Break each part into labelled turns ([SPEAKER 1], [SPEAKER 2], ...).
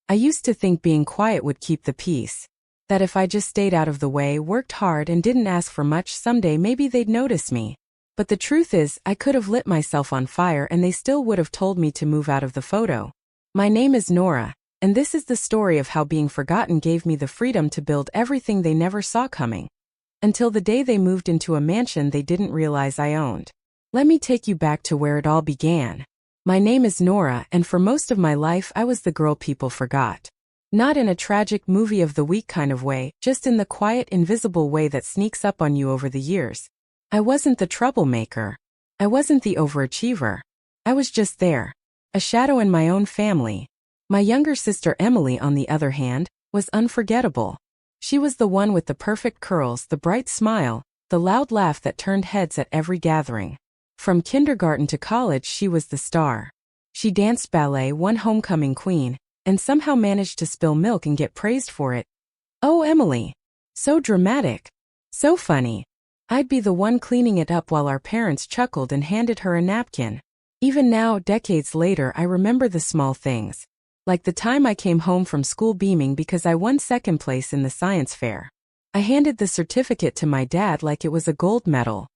[SPEAKER 1] I used to think being quiet would keep the peace. That if I just stayed out of the way, worked hard, and didn't ask for much, someday maybe they'd notice me. But the truth is, I could have lit myself on fire and they still would have told me to move out of the photo. My name is Nora, and this is the story of how being forgotten gave me the freedom to build everything they never saw coming. Until the day they moved into a mansion they didn't realize I owned. Let me take you back to where it all began. My name is Nora, and for most of my life I was the girl people forgot. Not in a tragic movie of the week kind of way, just in the quiet, invisible way that sneaks up on you over the years. I wasn't the troublemaker. I wasn't the overachiever. I was just there. A shadow in my own family. My younger sister Emily, on the other hand, was unforgettable. She was the one with the perfect curls, the bright smile, the loud laugh that turned heads at every gathering. From kindergarten to college she was the star. She danced ballet, won homecoming queen, and somehow managed to spill milk and get praised for it. Oh, Emily! So dramatic. So funny. I'd be the one cleaning it up while our parents chuckled and handed her a napkin. Even now, decades later, I remember the small things. Like the time I came home from school beaming because I won second place in the science fair. I handed the certificate to my dad like it was a gold medal.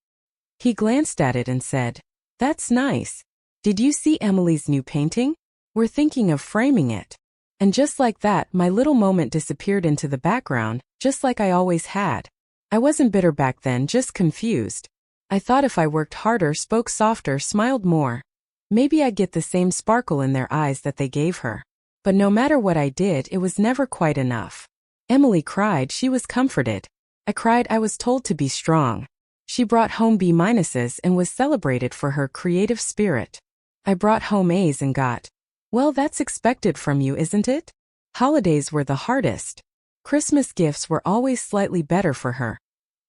[SPEAKER 1] He glanced at it and said, "That's nice. Did you see Emily's new painting? We're thinking of framing it." And just like that, my little moment disappeared into the background, just like I always had. I wasn't bitter back then, just confused. I thought if I worked harder, spoke softer, smiled more, maybe I'd get the same sparkle in their eyes that they gave her. But no matter what I did, it was never quite enough. Emily cried, she was comforted. I cried, I was told to be strong. She brought home B-minuses and was celebrated for her creative spirit. I brought home A's and got, "Well, that's expected from you, isn't it?" Holidays were the hardest. Christmas gifts were always slightly better for her.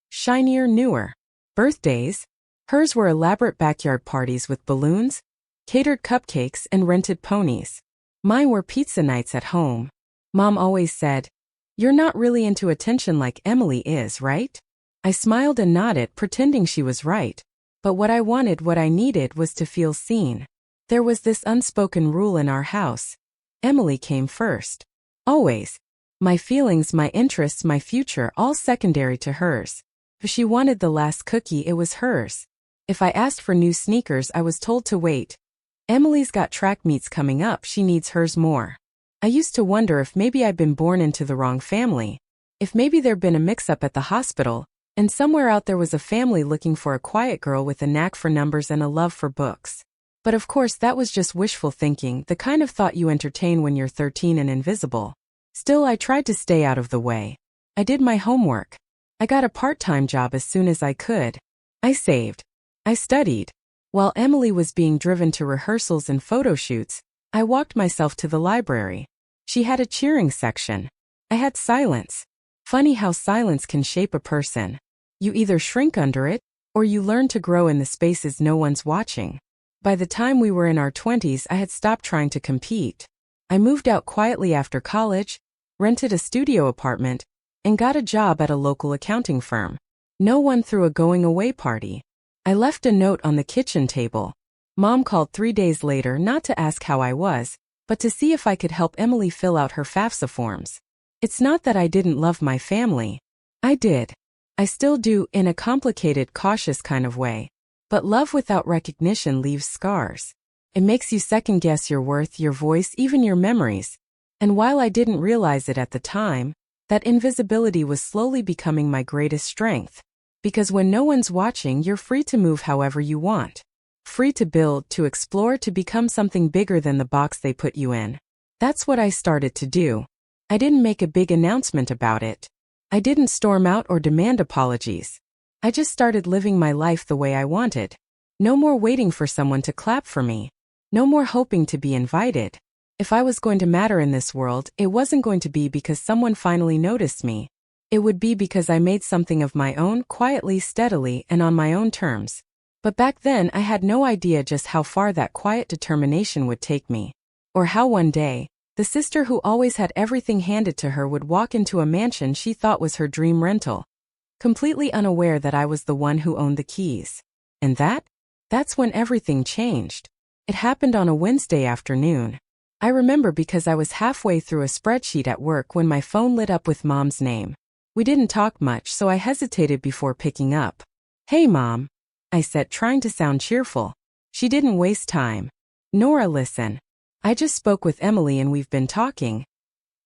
[SPEAKER 1] Shinier, newer. Birthdays? Hers were elaborate backyard parties with balloons, catered cupcakes, and rented ponies. Mine were pizza nights at home. Mom always said, "You're not really into attention like Emily is, right?" I smiled and nodded, pretending she was right. But what I wanted, what I needed, was to feel seen. There was this unspoken rule in our house. Emily came first. Always. My feelings, my interests, my future, all secondary to hers. If she wanted the last cookie, it was hers. If I asked for new sneakers, I was told to wait. Emily's got track meets coming up, she needs hers more. I used to wonder if maybe I'd been born into the wrong family. If maybe there'd been a mix-up at the hospital, and somewhere out there was a family looking for a quiet girl with a knack for numbers and a love for books. But of course that was just wishful thinking, the kind of thought you entertain when you're 13 and invisible. Still, I tried to stay out of the way. I did my homework. I got a part-time job as soon as I could. I saved. I studied. While Emily was being driven to rehearsals and photo shoots, I walked myself to the library. She had a cheering section. I had silence. Funny how silence can shape a person. You either shrink under it, or you learn to grow in the spaces no one's watching. By the time we were in our 20s, I had stopped trying to compete. I moved out quietly after college, rented a studio apartment, and got a job at a local accounting firm. No one threw a going-away party. I left a note on the kitchen table. Mom called 3 days later not to ask how I was, but to see if I could help Emily fill out her FAFSA forms. It's not that I didn't love my family. I did. I still do, in a complicated, cautious kind of way. But love without recognition leaves scars. It makes you second-guess your worth, your voice, even your memories. And while I didn't realize it at the time, that invisibility was slowly becoming my greatest strength. Because when no one's watching, you're free to move however you want. Free to build, to explore, to become something bigger than the box they put you in. That's what I started to do. I didn't make a big announcement about it. I didn't storm out or demand apologies. I just started living my life the way I wanted. No more waiting for someone to clap for me. No more hoping to be invited. If I was going to matter in this world, it wasn't going to be because someone finally noticed me. It would be because I made something of my own, quietly, steadily, and on my own terms. But back then I had no idea just how far that quiet determination would take me. Or how one day, the sister who always had everything handed to her would walk into a mansion she thought was her dream rental, completely unaware that I was the one who owned the keys. And that's when everything changed. It happened on a Wednesday afternoon. I remember because I was halfway through a spreadsheet at work when my phone lit up with Mom's name. We didn't talk much, so I hesitated before picking up. "Hey, Mom," I said, trying to sound cheerful. She didn't waste time. "Nora, listen. I just spoke with Emily and we've been talking.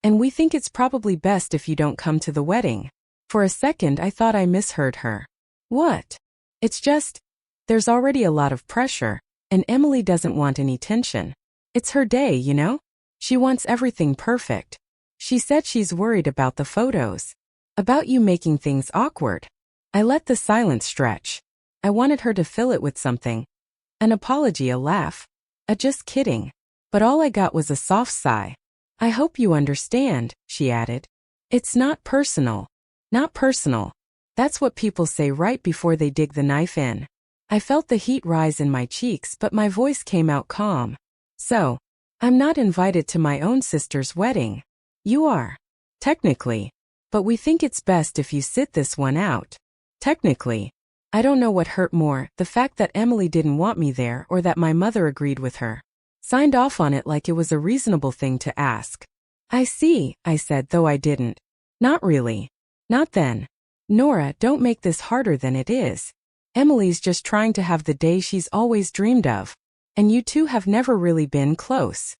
[SPEAKER 1] And we think it's probably best if you don't come to the wedding." For a second I thought I misheard her. "What?" "It's just, there's already a lot of pressure, and Emily doesn't want any tension. It's her day, you know? She wants everything perfect. She said she's worried about the photos. About you making things awkward." I let the silence stretch. I wanted her to fill it with something. An apology, a laugh. A "just kidding." But all I got was a soft sigh. "I hope you understand," she added. "It's not personal." Not personal. That's what people say right before they dig the knife in. I felt the heat rise in my cheeks, but my voice came out calm. "So, I'm not invited to my own sister's wedding. You are. Technically. But we think it's best if you sit this one out." Technically. I don't know what hurt more, the fact that Emily didn't want me there or that my mother agreed with her. Signed off on it like it was a reasonable thing to ask. "I see," I said, though I didn't. "Not really. Not then. Nora, don't make this harder than it is. Emily's just trying to have the day she's always dreamed of. And you two have never really been close."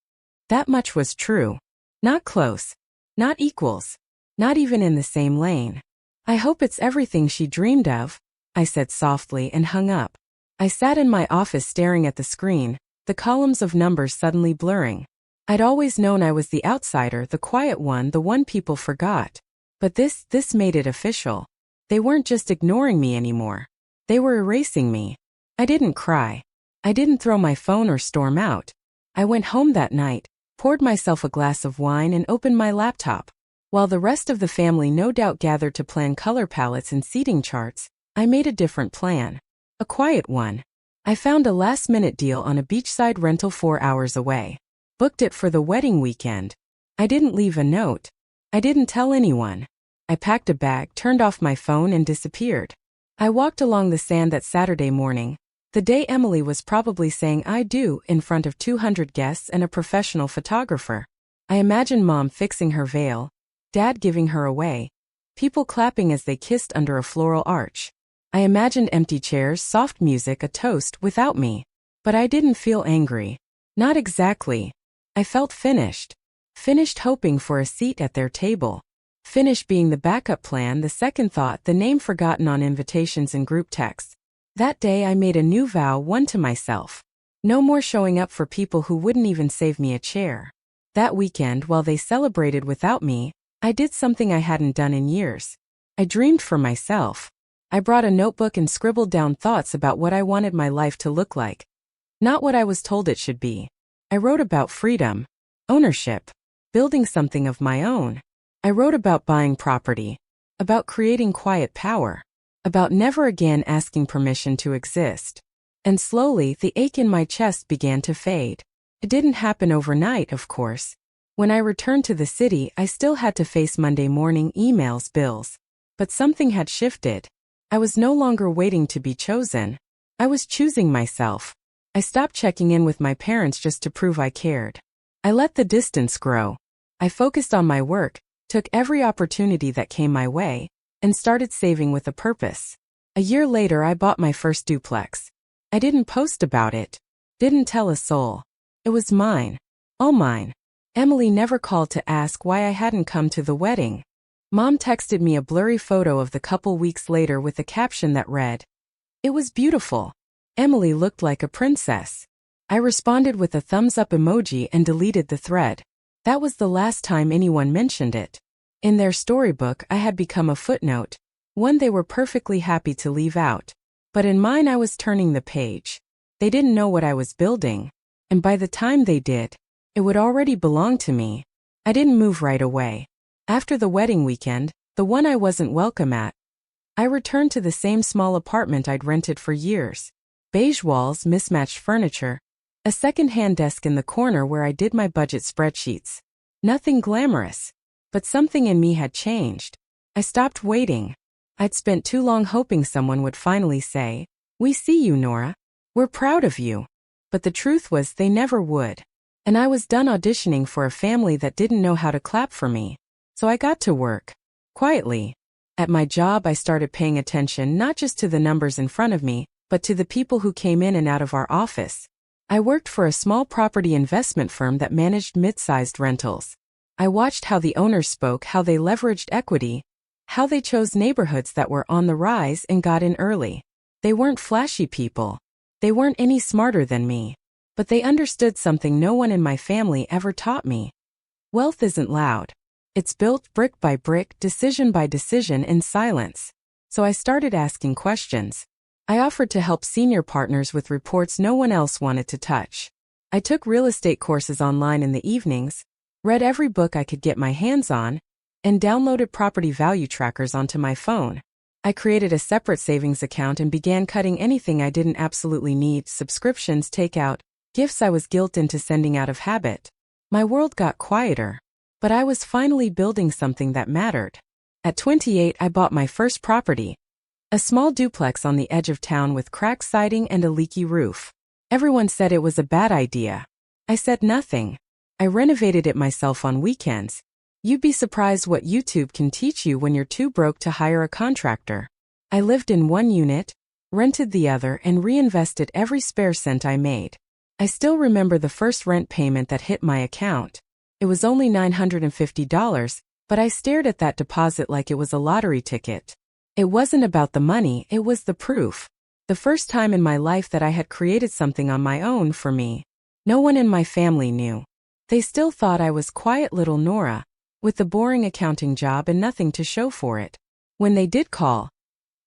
[SPEAKER 1] That much was true. Not close. Not equals. Not even in the same lane. "I hope it's everything she dreamed of," I said softly and hung up. I sat in my office staring at the screen, the columns of numbers suddenly blurring. I'd always known I was the outsider, the quiet one, the one people forgot. But this made it official. They weren't just ignoring me anymore. They were erasing me. I didn't cry. I didn't throw my phone or storm out. I went home that night, poured myself a glass of wine and opened my laptop. While the rest of the family no doubt gathered to plan color palettes and seating charts, I made a different plan. A quiet one. I found a last-minute deal on a beachside rental 4 hours away. Booked it for the wedding weekend. I didn't leave a note. I didn't tell anyone. I packed a bag, turned off my phone and disappeared. I walked along the sand that Saturday morning, the day Emily was probably saying "I do" in front of 200 guests and a professional photographer. I imagined Mom fixing her veil, Dad giving her away, people clapping as they kissed under a floral arch. I imagined empty chairs, soft music, a toast without me. But I didn't feel angry. Not exactly. I felt finished. Finished hoping for a seat at their table. Finished being the backup plan, the second thought, the name forgotten on invitations and group texts. That day I made a new vow, one to myself. No more showing up for people who wouldn't even save me a chair. That weekend, while they celebrated without me, I did something I hadn't done in years. I dreamed for myself. I brought a notebook and scribbled down thoughts about what I wanted my life to look like. Not what I was told it should be. I wrote about freedom, ownership, building something of my own. I wrote about buying property, about creating quiet power, about never again asking permission to exist. And slowly, the ache in my chest began to fade. It didn't happen overnight, of course. When I returned to the city, I still had to face Monday morning emails, bills. But something had shifted. I was no longer waiting to be chosen. I was choosing myself. I stopped checking in with my parents just to prove I cared. I let the distance grow. I focused on my work, took every opportunity that came my way, and started saving with a purpose. A year later, I bought my first duplex. I didn't post about it. Didn't tell a soul. It was mine. All mine. Emily never called to ask why I hadn't come to the wedding. Mom texted me a blurry photo of the couple weeks later with a caption that read, "It was beautiful. Emily looked like a princess." I responded with a thumbs-up emoji and deleted the thread. That was the last time anyone mentioned it. In their storybook, I had become a footnote, one they were perfectly happy to leave out. But in mine, I was turning the page. They didn't know what I was building. And by the time they did, it would already belong to me. I didn't move right away. After the wedding weekend, the one I wasn't welcome at, I returned to the same small apartment I'd rented for years. Beige walls, mismatched furniture, a second-hand desk in the corner where I did my budget spreadsheets. Nothing glamorous. But something in me had changed. I stopped waiting. I'd spent too long hoping someone would finally say, "We see you, Nora. We're proud of you." But the truth was they never would. And I was done auditioning for a family that didn't know how to clap for me. So I got to work. Quietly. At my job, I started paying attention not just to the numbers in front of me, but to the people who came in and out of our office. I worked for a small property investment firm that managed mid-sized rentals. I watched how the owners spoke, how they leveraged equity, how they chose neighborhoods that were on the rise and got in early. They weren't flashy people. They weren't any smarter than me. But they understood something no one in my family ever taught me. Wealth isn't loud. It's built brick by brick, decision by decision, in silence. So I started asking questions. I offered to help senior partners with reports no one else wanted to touch. I took real estate courses online in the evenings, read every book I could get my hands on, and downloaded property value trackers onto my phone. I created a separate savings account and began cutting anything I didn't absolutely need: subscriptions, takeout, gifts I was guilted into sending out of habit. My world got quieter. But I was finally building something that mattered. At 28, I bought my first property. A small duplex on the edge of town with cracked siding and a leaky roof. Everyone said it was a bad idea. I said nothing. I renovated it myself on weekends. You'd be surprised what YouTube can teach you when you're too broke to hire a contractor. I lived in one unit, rented the other, and reinvested every spare cent I made. I still remember the first rent payment that hit my account. It was only $950, but I stared at that deposit like it was a lottery ticket. It wasn't about the money, it was the proof. The first time in my life that I had created something on my own for me. No one in my family knew. They still thought I was quiet little Nora, with the boring accounting job and nothing to show for it. When they did call,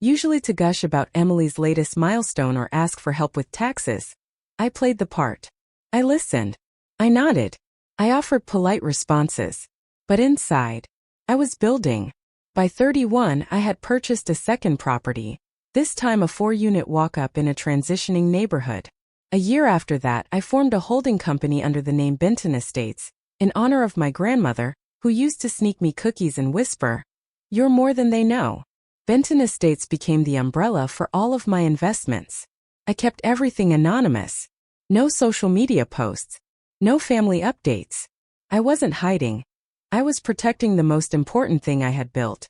[SPEAKER 1] usually to gush about Emily's latest milestone or ask for help with taxes, I played the part. I listened. I nodded. I offered polite responses. But inside, I was building. By 31, I had purchased a second property, this time a 4-unit walk-up in a transitioning neighborhood. A year after that, I formed a holding company under the name Benton Estates, in honor of my grandmother, who used to sneak me cookies and whisper, "You're more than they know." Benton Estates became the umbrella for all of my investments. I kept everything anonymous. No social media posts. No family updates. I wasn't hiding. I was protecting the most important thing I had built.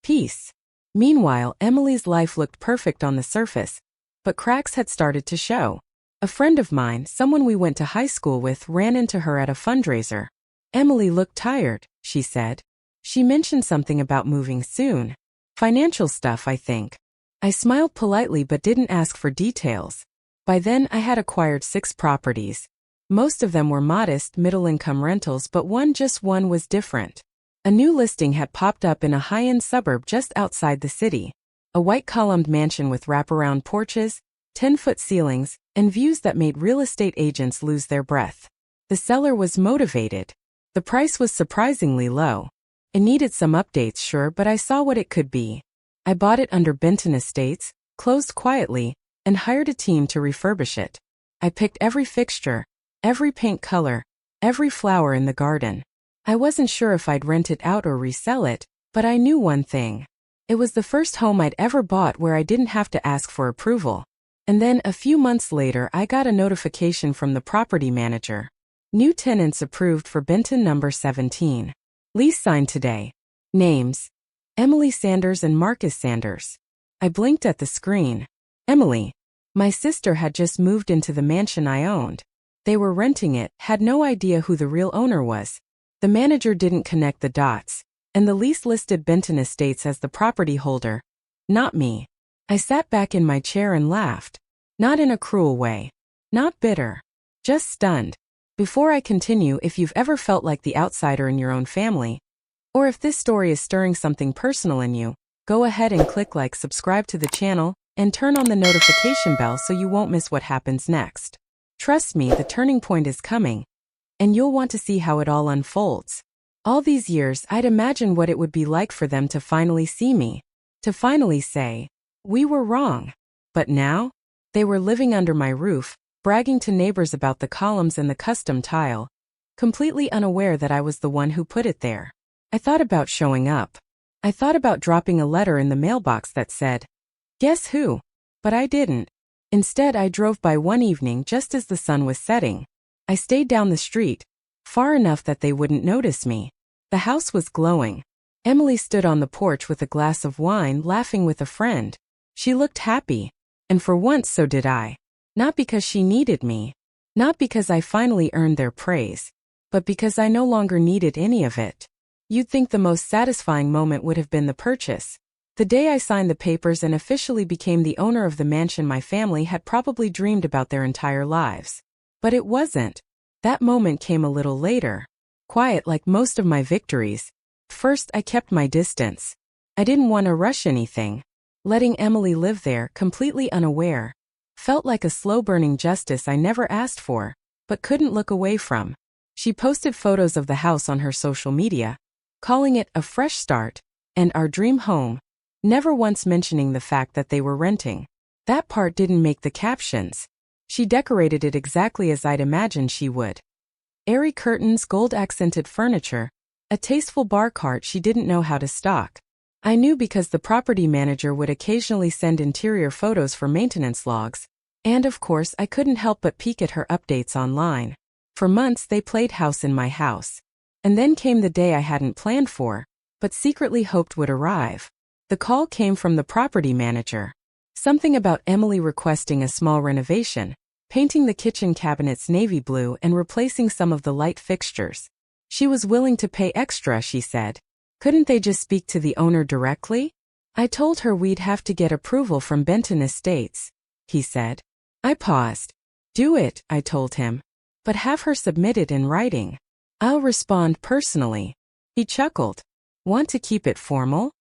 [SPEAKER 1] Peace. Meanwhile, Emily's life looked perfect on the surface, but cracks had started to show. A friend of mine, someone we went to high school with, ran into her at a fundraiser. "Emily looked tired," she said. She mentioned something about moving soon. Financial stuff, I think. I smiled politely but didn't ask for details. By then, I had acquired 6 properties. Most of them were modest, middle-income rentals, but one was different. A new listing had popped up in a high-end suburb just outside the city. A white-columned mansion with wraparound porches, 10-foot ceilings, and views that made real estate agents lose their breath. The seller was motivated. The price was surprisingly low. It needed some updates, sure, but I saw what it could be. I bought it under Benton Estates, closed quietly, and hired a team to refurbish it. I picked every fixture, every paint color, every flower in the garden. I wasn't sure if I'd rent it out or resell it, but I knew one thing. It was the first home I'd ever bought where I didn't have to ask for approval. And then, a few months later, I got a notification from the property manager. New tenants approved for Benton number 17. Lease signed today. Names: Emily Sanders and Marcus Sanders. I blinked at the screen. Emily. My sister had just moved into the mansion I owned. They were renting it, had no idea who the real owner was. The manager didn't connect the dots, and the lease listed Benton Estates as the property holder. Not me. I sat back in my chair and laughed. Not in a cruel way. Not bitter. Just stunned. Before I continue, if you've ever felt like the outsider in your own family, or if this story is stirring something personal in you, go ahead and click like, subscribe to the channel, and turn on the notification bell so you won't miss what happens next. Trust me, the turning point is coming, and you'll want to see how it all unfolds. All these years, I'd imagined what it would be like for them to finally see me, to finally say, "We were wrong." But now, they were living under my roof, bragging to neighbors about the columns and the custom tile, completely unaware that I was the one who put it there. I thought about showing up. I thought about dropping a letter in the mailbox that said, "Guess who?" But I didn't. Instead, I drove by one evening just as the sun was setting. I stayed down the street, far enough that they wouldn't notice me. The house was glowing. Emily stood on the porch with a glass of wine, laughing with a friend. She looked happy. And for once so did I. Not because she needed me. Not because I finally earned their praise. But because I no longer needed any of it. You'd think the most satisfying moment would have been the purchase. The day I signed the papers and officially became the owner of the mansion my family had probably dreamed about their entire lives. But it wasn't. That moment came a little later. Quiet like most of my victories. First, I kept my distance. I didn't want to rush anything. Letting Emily live there, completely unaware, felt like a slow-burning justice I never asked for, but couldn't look away from. She posted photos of the house on her social media, calling it a fresh start and our dream home, never once mentioning the fact that they were renting. That part didn't make the captions. She decorated it exactly as I'd imagined she would. Airy curtains, gold-accented furniture, a tasteful bar cart she didn't know how to stock. I knew because the property manager would occasionally send interior photos for maintenance logs, and of course I couldn't help but peek at her updates online. For months they played house in my house. And then came the day I hadn't planned for, but secretly hoped would arrive. The call came from the property manager. Something about Emily requesting a small renovation, painting the kitchen cabinets navy blue and replacing some of the light fixtures. She was willing to pay extra, she said. Couldn't they just speak to the owner directly? I told her we'd have to get approval from Benton Estates, he said. I paused. Do it, I told him. But have her submit it in writing. I'll respond personally. He chuckled. Want to keep it formal?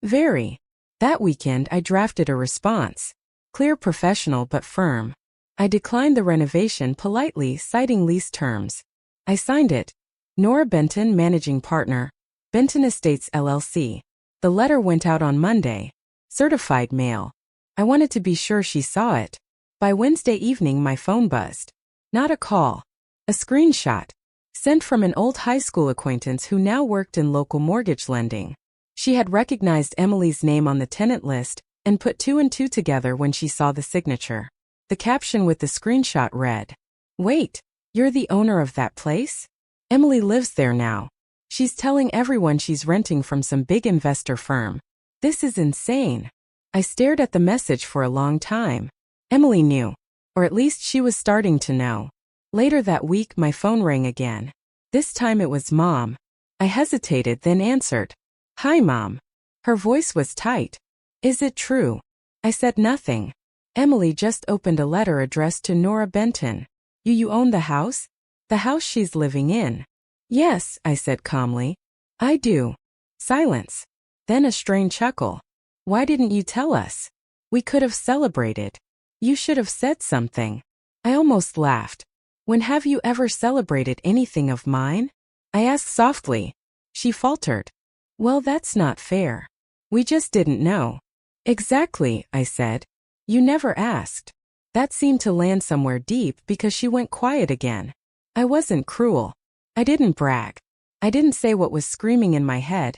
[SPEAKER 1] Very. That weekend I drafted a response. Clear, professional but firm. I declined the renovation politely, citing lease terms. I signed it. Nora Benton, Managing Partner, Benton Estates LLC. The letter went out on Monday. Certified mail. I wanted to be sure she saw it. By Wednesday evening my phone buzzed. Not a call. A screenshot. Sent from an old high school acquaintance who now worked in local mortgage lending. She had recognized Emily's name on the tenant list and put two and two together when she saw the signature. The caption with the screenshot read, "Wait, you're the owner of that place? Emily lives there now. She's telling everyone she's renting from some big investor firm. This is insane." I stared at the message for a long time. Emily knew. Or at least she was starting to know. Later that week my phone rang again. This time it was Mom. I hesitated, then answered. "Hi, Mom." Her voice was tight. "Is it true?" I said nothing. "Emily just opened a letter addressed to Nora Benton. You own the house? The house she's living in?" "Yes," I said calmly. "I do." Silence. Then a strained chuckle. "Why didn't you tell us? We could have celebrated. You should have said something." I almost laughed. "When have you ever celebrated anything of mine?" I asked softly. She faltered. "Well, that's not fair. We just didn't know." "Exactly," I said. "You never asked." That seemed to land somewhere deep because she went quiet again. I wasn't cruel. I didn't brag. I didn't say what was screaming in my head.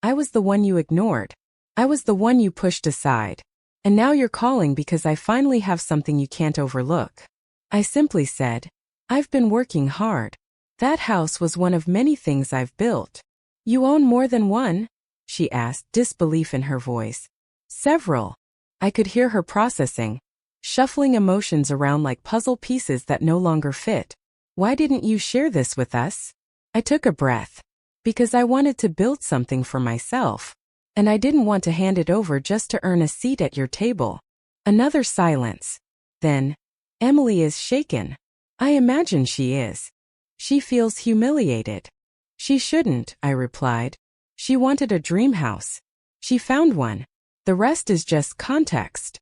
[SPEAKER 1] I was the one you ignored. I was the one you pushed aside. And now you're calling because I finally have something you can't overlook. I simply said, "I've been working hard. That house was one of many things I've built." "You own more than one?" she asked, disbelief in her voice. "Several." I could hear her processing, shuffling emotions around like puzzle pieces that no longer fit. "Why didn't you share this with us?" I took a breath. Because I wanted to build something for myself. And I didn't want to hand it over just to earn a seat at your table. Another silence. Then, "Emily is shaken." I imagine she is. "She feels humiliated." "She shouldn't," I replied. "She wanted a dream house. She found one. The rest is just context."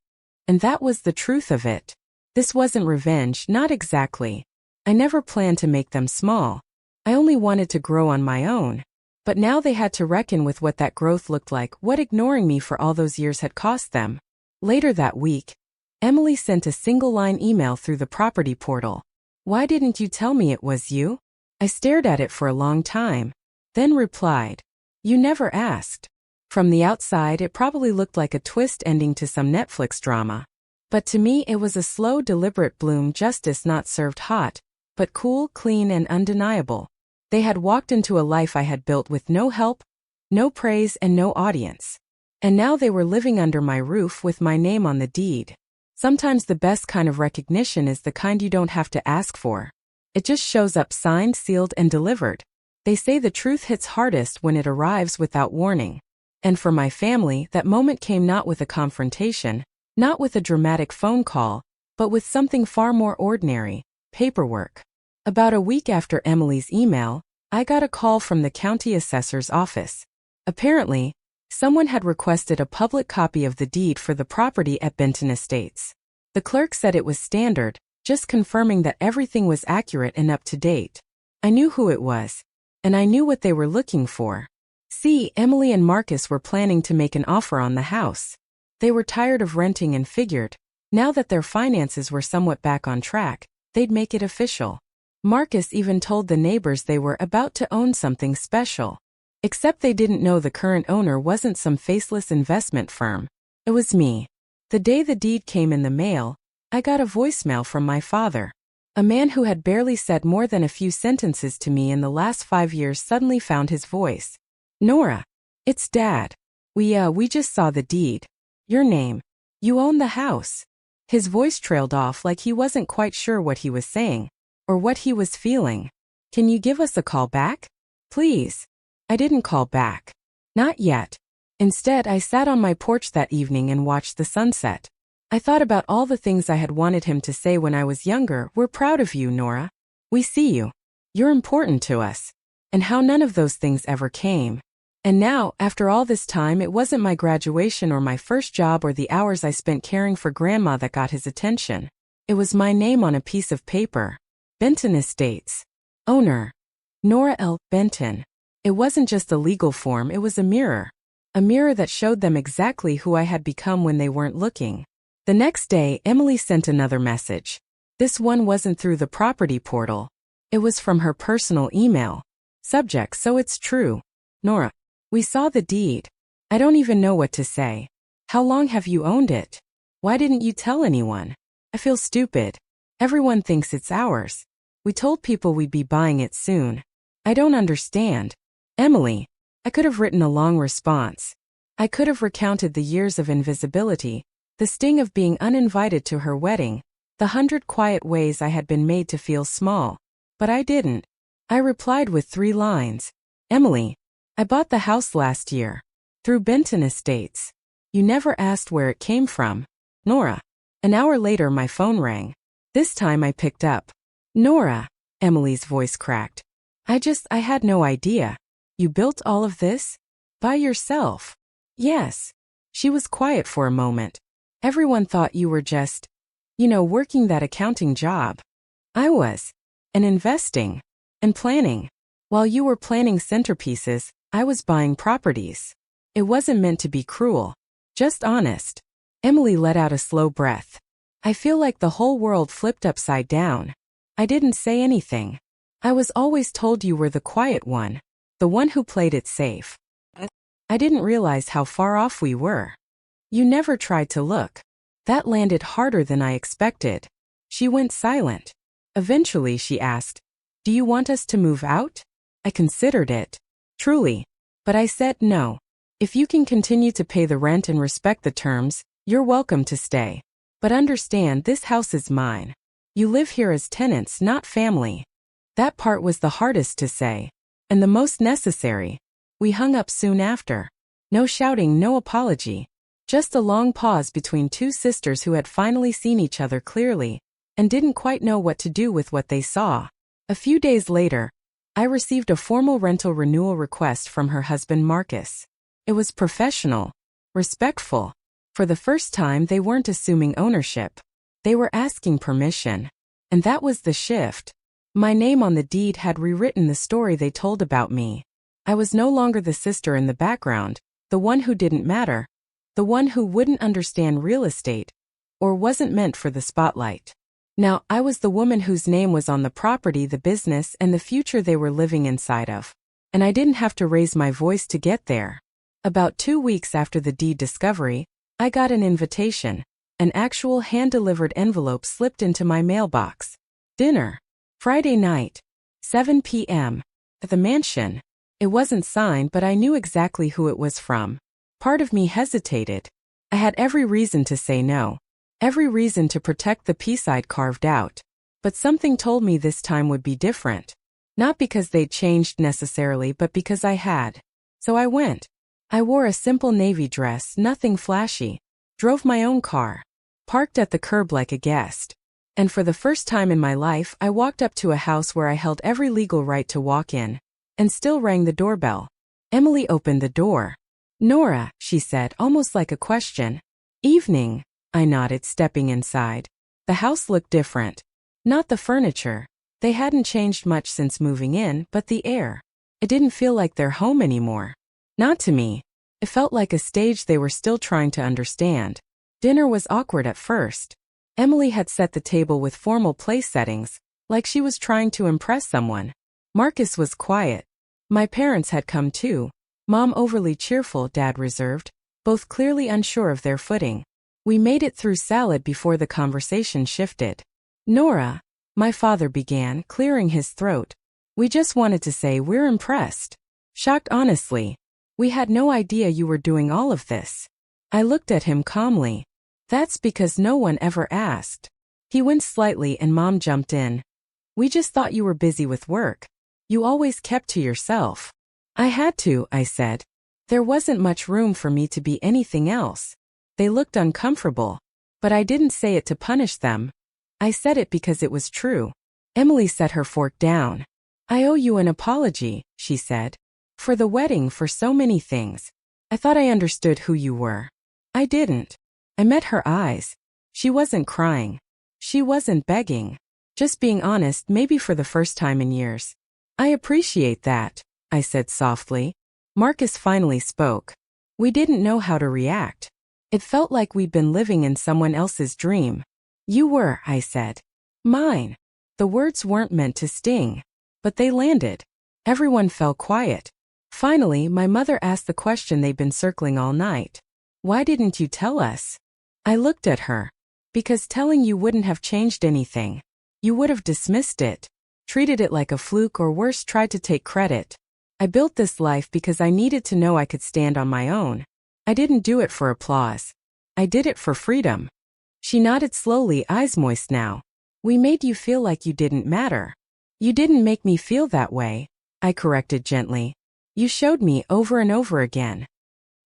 [SPEAKER 1] And that was the truth of it. This wasn't revenge, not exactly. I never planned to make them small. I only wanted to grow on my own. But now they had to reckon with what that growth looked like, what ignoring me for all those years had cost them. Later that week, Emily sent a single-line email through the property portal. "Why didn't you tell me it was you?" I stared at it for a long time, then replied, "You never asked." From the outside, it probably looked like a twist ending to some Netflix drama. But to me, it was a slow, deliberate bloom, justice not served hot, but cool, clean, and undeniable. They had walked into a life I had built with no help, no praise, and no audience. And now they were living under my roof with my name on the deed. Sometimes the best kind of recognition is the kind you don't have to ask for. It just shows up signed, sealed, and delivered. They say the truth hits hardest when it arrives without warning. And for my family, that moment came not with a confrontation, not with a dramatic phone call, but with something far more ordinary: paperwork. About a week after Emily's email, I got a call from the county assessor's office. Apparently, someone had requested a public copy of the deed for the property at Benton Estates. The clerk said it was standard, just confirming that everything was accurate and up to date. I knew who it was, and I knew what they were looking for. See, Emily and Marcus were planning to make an offer on the house. They were tired of renting and figured, now that their finances were somewhat back on track, they'd make it official. Marcus even told the neighbors they were about to own something special. Except they didn't know the current owner wasn't some faceless investment firm. It was me. The day the deed came in the mail, I got a voicemail from my father. A man who had barely said more than a few sentences to me in the last 5 years suddenly found his voice. "Nora, it's Dad. We just saw the deed. Your name. You own the house." His voice trailed off like he wasn't quite sure what he was saying, or what he was feeling. "Can you give us a call back? Please?" I didn't call back. Not yet. Instead, I sat on my porch that evening and watched the sunset. I thought about all the things I had wanted him to say when I was younger. "We're proud of you, Nora. We see you. You're important to us." And how none of those things ever came. And now, after all this time, it wasn't my graduation or my first job or the hours I spent caring for Grandma that got his attention. It was my name on a piece of paper. Benton Estates. Owner. Nora L. Benton. It wasn't just a legal form, it was a mirror. A mirror that showed them exactly who I had become when they weren't looking. The next day, Emily sent another message. This one wasn't through the property portal. It was from her personal email. Subject: "So it's true. Nora, we saw the deed. I don't even know what to say. How long have you owned it? Why didn't you tell anyone? I feel stupid. Everyone thinks it's ours. We told people we'd be buying it soon. I don't understand. Emily." I could have written a long response. I could have recounted the years of invisibility, the sting of being uninvited to her wedding, the 100 quiet ways I had been made to feel small. But I didn't. I replied with 3 lines. "Emily, I bought the house last year. Through Benton Estates. You never asked where it came from. Nora." An hour later my phone rang. This time I picked up. "Nora," Emily's voice cracked. I had no idea. You built all of this? By yourself?" "Yes." She was quiet for a moment. "Everyone thought you were just, working that accounting job." "I was. And investing. And planning. While you were planning centerpieces, I was buying properties. It wasn't meant to be cruel. Just honest." Emily let out a slow breath. I feel like the whole world flipped upside down. I didn't say anything. "I was always told you were the quiet one. The one who played it safe. I didn't realize how far off we were. You never tried to look." That landed harder than I expected. She went silent. Eventually she asked, "Do you want us to move out?" I considered it. Truly. But I said no. "If you can continue to pay the rent and respect the terms, you're welcome to stay. But understand, this house is mine. You live here as tenants, not family." That part was the hardest to say. And the most necessary. We hung up soon after. No shouting, no apology. Just a long pause between 2 sisters who had finally seen each other clearly, and didn't quite know what to do with what they saw. A few days later, I received a formal rental renewal request from her husband Marcus. It was professional, respectful. For the first time, they weren't assuming ownership. They were asking permission. And that was the shift. My name on the deed had rewritten the story they told about me. I was no longer the sister in the background, the one who didn't matter, the one who wouldn't understand real estate, or wasn't meant for the spotlight. Now, I was the woman whose name was on the property, the business, and the future they were living inside of. And I didn't have to raise my voice to get there. About 2 weeks after the deed discovery, I got an invitation. An actual hand-delivered envelope slipped into my mailbox. Dinner. Friday night, 7 p.m. At the mansion. It wasn't signed, but I knew exactly who it was from. Part of me hesitated. I had every reason to say no. Every reason to protect the peace I'd carved out. But something told me this time would be different. Not because they'd changed necessarily, but because I had. So I went. I wore a simple navy dress, nothing flashy. Drove my own car. Parked at the curb like a guest. And for the first time in my life, I walked up to a house where I held every legal right to walk in. And still rang the doorbell. Emily opened the door. "Nora," she said, almost like a question. "Evening," I nodded, stepping inside. The house looked different. Not the furniture. They hadn't changed much since moving in, but the air. It didn't feel like their home anymore. Not to me. It felt like a stage they were still trying to understand. Dinner was awkward at first. Emily had set the table with formal place settings, like she was trying to impress someone. Marcus was quiet. My parents had come too. Mom overly cheerful, Dad reserved, both clearly unsure of their footing. We made it through salad before the conversation shifted. "Nora," my father began, clearing his throat. "We just wanted to say we're impressed. Shocked, honestly. We had no idea you were doing all of this." I looked at him calmly. "That's because no one ever asked." He winced slightly and Mom jumped in. "We just thought you were busy with work. You always kept to yourself." "I had to," I said. There wasn't much room for me to be anything else. They looked uncomfortable. But I didn't say it to punish them. I said it because it was true. Emily set her fork down. "I owe you an apology," she said. "For the wedding, for so many things. I thought I understood who you were. I didn't." I met her eyes. She wasn't crying. She wasn't begging. Just being honest, maybe for the first time in years. "I appreciate that," I said softly. Marcus finally spoke. We didn't know how to react. It felt like we'd been living in someone else's dream. "You were," I said. "Mine." The words weren't meant to sting. But they landed. Everyone fell quiet. Finally, my mother asked the question they'd been circling all night. "Why didn't you tell us?" I looked at her. "Because telling you wouldn't have changed anything. You would have dismissed it. Treated it like a fluke, or worse, tried to take credit. I built this life because I needed to know I could stand on my own. I didn't do it for applause. I did it for freedom." She nodded slowly, eyes moist now. "We made you feel like you didn't matter." "You didn't make me feel that way," I corrected gently. "You showed me over and over again."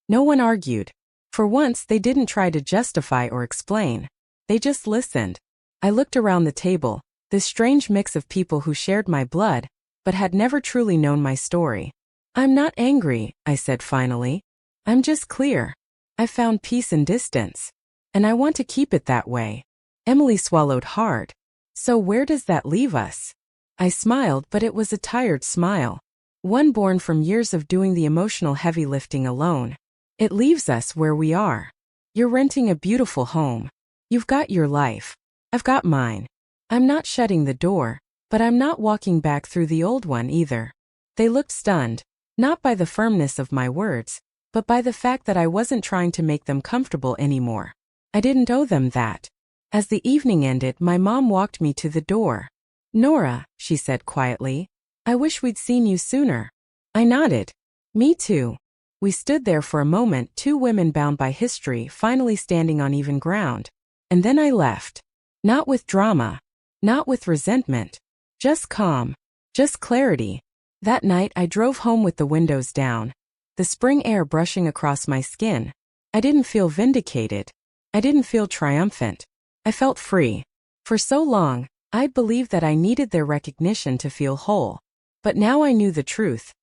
[SPEAKER 1] No one argued. For once, they didn't try to justify or explain. They just listened. I looked around the table, this strange mix of people who shared my blood, but had never truly known my story. "I'm not angry," I said finally. "I'm just clear. I found peace in distance. And I want to keep it that way." Emily swallowed hard. "So where does that leave us?" I smiled, but it was a tired smile. One born from years of doing the emotional heavy lifting alone. "It leaves us where we are. You're renting a beautiful home. You've got your life. I've got mine. I'm not shutting the door, but I'm not walking back through the old one either." They looked stunned, not by the firmness of my words, but by the fact that I wasn't trying to make them comfortable anymore. I didn't owe them that. As the evening ended, my mom walked me to the door. "Nora," she said quietly, "I wish we'd seen you sooner." I nodded. "Me too." We stood there for a moment, two women bound by history, finally standing on even ground. And then I left. Not with drama. Not with resentment. Just calm. Just clarity. That night I drove home with the windows down. The spring air brushing across my skin. I didn't feel vindicated. I didn't feel triumphant. I felt free. For so long, I'd believed that I needed their recognition to feel whole. But now I knew the truth.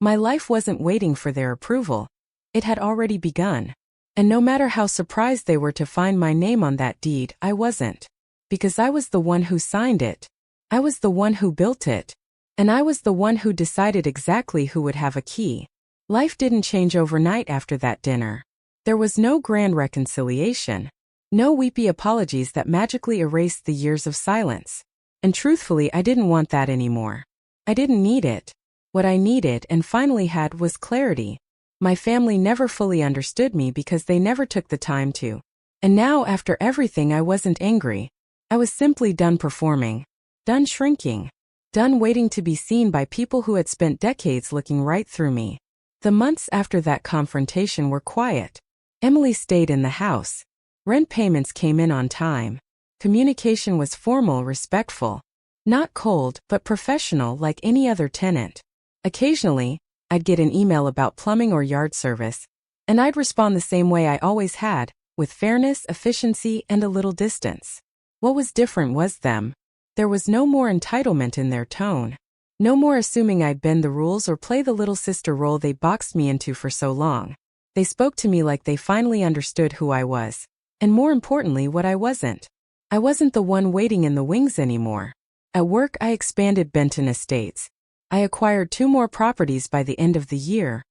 [SPEAKER 1] My life wasn't waiting for their approval. It had already begun. And no matter how surprised they were to find my name on that deed, I wasn't. Because I was the one who signed it. I was the one who built it. And I was the one who decided exactly who would have a key. Life didn't change overnight after that dinner. There was no grand reconciliation. No weepy apologies that magically erased the years of silence. And truthfully, I didn't want that anymore. I didn't need it. What I needed and finally had was clarity. My family never fully understood me because they never took the time to. And now, after everything, I wasn't angry. I was simply done performing. Done shrinking. Done waiting to be seen by people who had spent decades looking right through me. The months after that confrontation were quiet. Emily stayed in the house. Rent payments came in on time. Communication was formal, respectful. Not cold, but professional like any other tenant. Occasionally, I'd get an email about plumbing or yard service, and I'd respond the same way I always had, with fairness, efficiency, and a little distance. What was different was them. There was no more entitlement in their tone. No more assuming I'd bend the rules or play the little sister role they boxed me into for so long. They spoke to me like they finally understood who I was, and more importantly, what I wasn't. I wasn't the one waiting in the wings anymore. At work, I expanded Benton Estates. I acquired 2 more properties by the end of the year,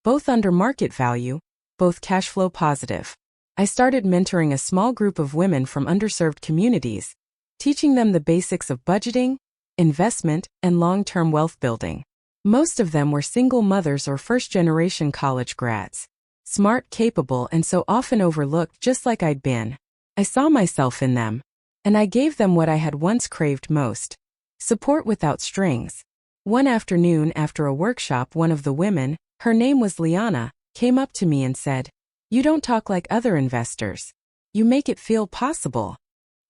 [SPEAKER 1] both under market value, both cash flow positive. I started mentoring a small group of women from underserved communities, teaching them the basics of budgeting, investment, and long-term wealth building. Most of them were single mothers or first-generation college grads. Smart, capable, and so often overlooked, just like I'd been. I saw myself in them, and I gave them what I had once craved most: support without strings. One afternoon after a workshop, one of the women, her name was Liana, came up to me and said, "You don't talk like other investors. You make it feel possible."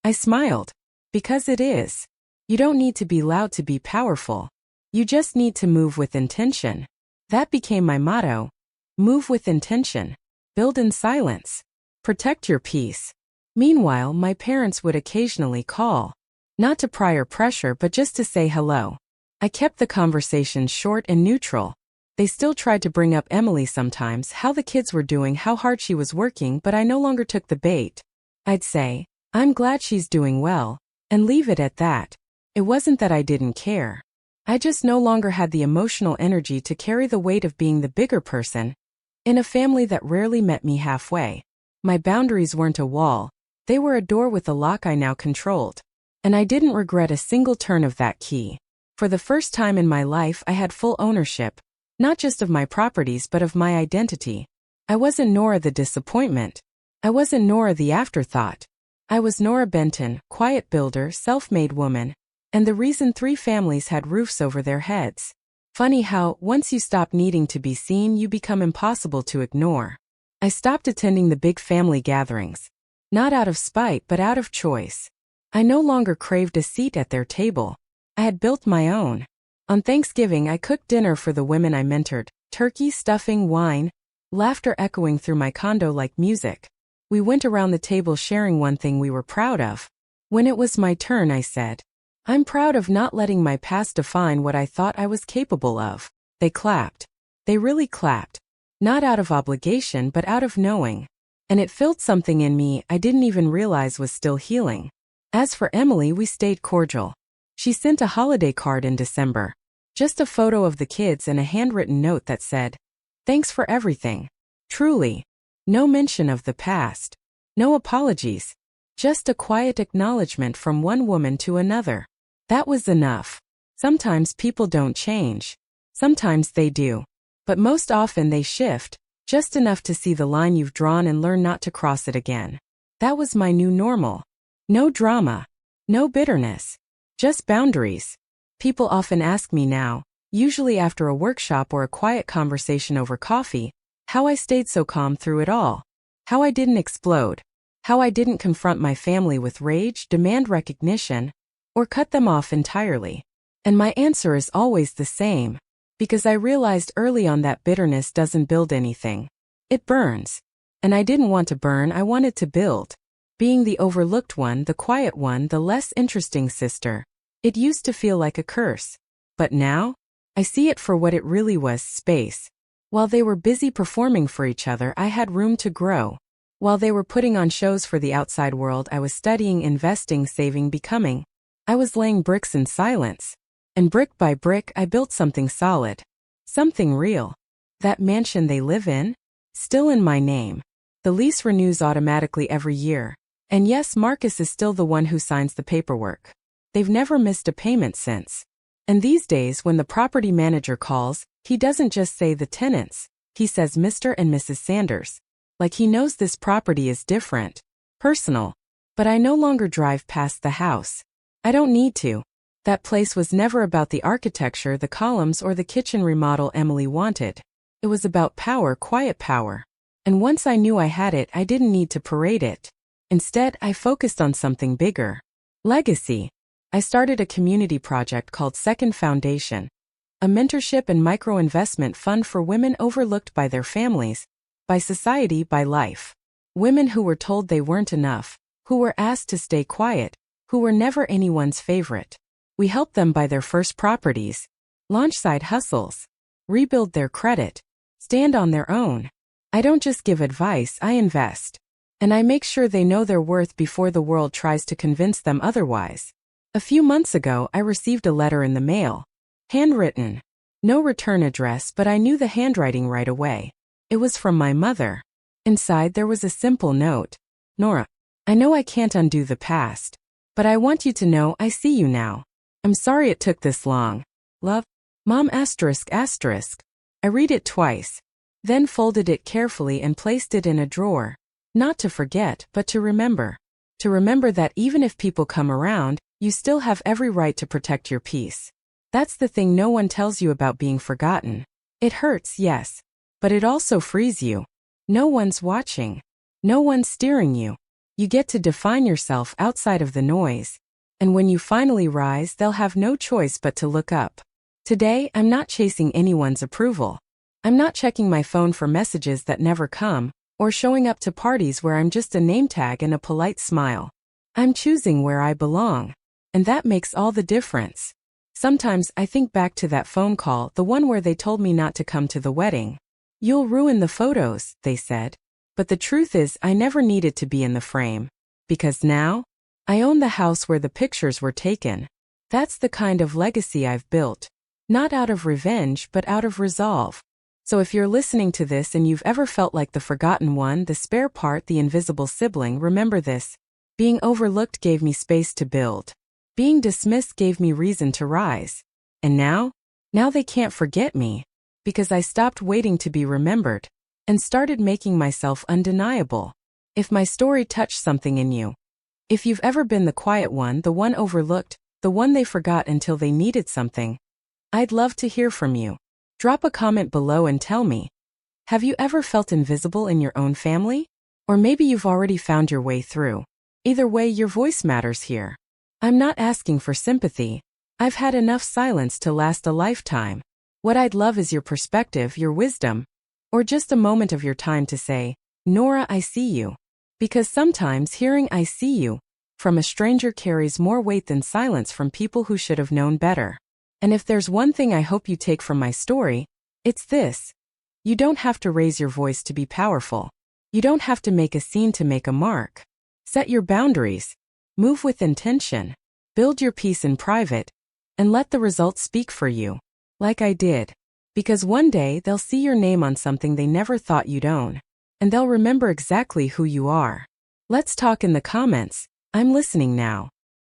[SPEAKER 1] I smiled. Because it is. You don't need to be loud to be powerful. You just need to move with intention. That became my motto. Move with intention. Build in silence. Protect your peace. Meanwhile, my parents would occasionally call. Not to pry or pressure, but just to say hello. I kept the conversation short and neutral. They still tried to bring up Emily sometimes, how the kids were doing, how hard she was working, but I no longer took the bait. I'd say, "I'm glad she's doing well," and leave it at that. It wasn't that I didn't care. I just no longer had the emotional energy to carry the weight of being the bigger person in a family that rarely met me halfway. My boundaries weren't a wall. They were a door with a lock I now controlled. And I didn't regret a single turn of that key. For the first time in my life, I had full ownership, not just of my properties but of my identity. I wasn't Nora the disappointment. I wasn't Nora the afterthought. I was Nora Benton, quiet builder, self-made woman, and the reason 3 families had roofs over their heads. Funny how, once you stop needing to be seen, you become impossible to ignore. I stopped attending the big family gatherings. Not out of spite, but out of choice. I no longer craved a seat at their table. I had built my own. On Thanksgiving, I cooked dinner for the women I mentored: turkey, stuffing, wine, laughter echoing through my condo like music. We went around the table sharing one thing we were proud of. When it was my turn, I said, "I'm proud of not letting my past define what I thought I was capable of." They clapped. They really clapped. Not out of obligation, but out of knowing. And it filled something in me I didn't even realize was still healing. As for Emily, we stayed cordial. She sent a holiday card in December. Just a photo of the kids and a handwritten note that said, "Thanks for everything. Truly." No mention of the past. No apologies. Just a quiet acknowledgement from one woman to another. That was enough. Sometimes people don't change. Sometimes they do. But most often they shift, just enough to see the line you've drawn and learn not to cross it again. That was my new normal. No drama. No bitterness. Just boundaries. People often ask me now, usually after a workshop or a quiet conversation over coffee, how I stayed so calm through it all. How I didn't explode. How I didn't confront my family with rage, demand recognition, or cut them off entirely. And my answer is always the same. Because I realized early on that bitterness doesn't build anything. It burns. And I didn't want to burn, I wanted to build. Being the overlooked one, the quiet one, the less interesting sister. It used to feel like a curse. But now, I see it for what it really was: space. While they were busy performing for each other, I had room to grow. While they were putting on shows for the outside world, I was studying, investing, saving, becoming. I was laying bricks in silence. And brick by brick, I built something solid. Something real. That mansion they live in? Still in my name. The lease renews automatically every year. And yes, Marcus is still the one who signs the paperwork. They've never missed a payment since. And these days, when the property manager calls, he doesn't just say the tenants. He says Mr. and Mrs. Sanders. Like he knows this property is different. Personal. But I no longer drive past the house. I don't need to. That place was never about the architecture, the columns, or the kitchen remodel Emily wanted. It was about power, quiet power. And once I knew I had it, I didn't need to parade it. Instead, I focused on something bigger. Legacy. I started a community project called Second Foundation, a mentorship and micro-investment fund for women overlooked by their families, by society, by life. Women who were told they weren't enough, who were asked to stay quiet, who were never anyone's favorite. We helped them buy their first properties, launch side hustles, rebuild their credit, stand on their own. I don't just give advice, I invest. And I make sure they know their worth before the world tries to convince them otherwise. A few months ago, I received a letter in the mail. Handwritten. No return address, but I knew the handwriting right away. It was from my mother. Inside there was a simple note. Nora, I know I can't undo the past, but I want you to know I see you now. I'm sorry it took this long. Love, Mom ***. I read it twice, then folded it carefully and placed it in a drawer. Not to forget, but to remember. To remember that even if people come around, you still have every right to protect your peace. That's the thing no one tells you about being forgotten. It hurts, yes, but it also frees you. No one's watching. No one's steering you. You get to define yourself outside of the noise. And when you finally rise, they'll have no choice but to look up. Today, I'm not chasing anyone's approval. I'm not checking my phone for messages that never come, or showing up to parties where I'm just a name tag and a polite smile. I'm choosing where I belong. And that makes all the difference. Sometimes I think back to that phone call, the one where they told me not to come to the wedding. You'll ruin the photos, they said. But the truth is, I never needed to be in the frame. Because now, I own the house where the pictures were taken. That's the kind of legacy I've built. Not out of revenge, but out of resolve. So if you're listening to this and you've ever felt like the forgotten one, the spare part, the invisible sibling, remember this. Being overlooked gave me space to build. Being dismissed gave me reason to rise. And now they can't forget me. Because I stopped waiting to be remembered and started making myself undeniable. If my story touched something in you, if you've ever been the quiet one, the one overlooked, the one they forgot until they needed something, I'd love to hear from you. Drop a comment below and tell me. Have you ever felt invisible in your own family? Or maybe you've already found your way through. Either way, your voice matters here. I'm not asking for sympathy. I've had enough silence to last a lifetime. What I'd love is your perspective, your wisdom, or just a moment of your time to say, Nora, I see you. Because sometimes hearing I see you from a stranger carries more weight than silence from people who should have known better. And if there's one thing I hope you take from my story, it's this. You don't have to raise your voice to be powerful. You don't have to make a scene to make a mark. Set your boundaries. Move with intention. Build your peace in private. And let the results speak for you. Like I did. Because one day they'll see your name on something they never thought you'd own. And they'll remember exactly who you are. Let's talk in the comments. I'm listening now.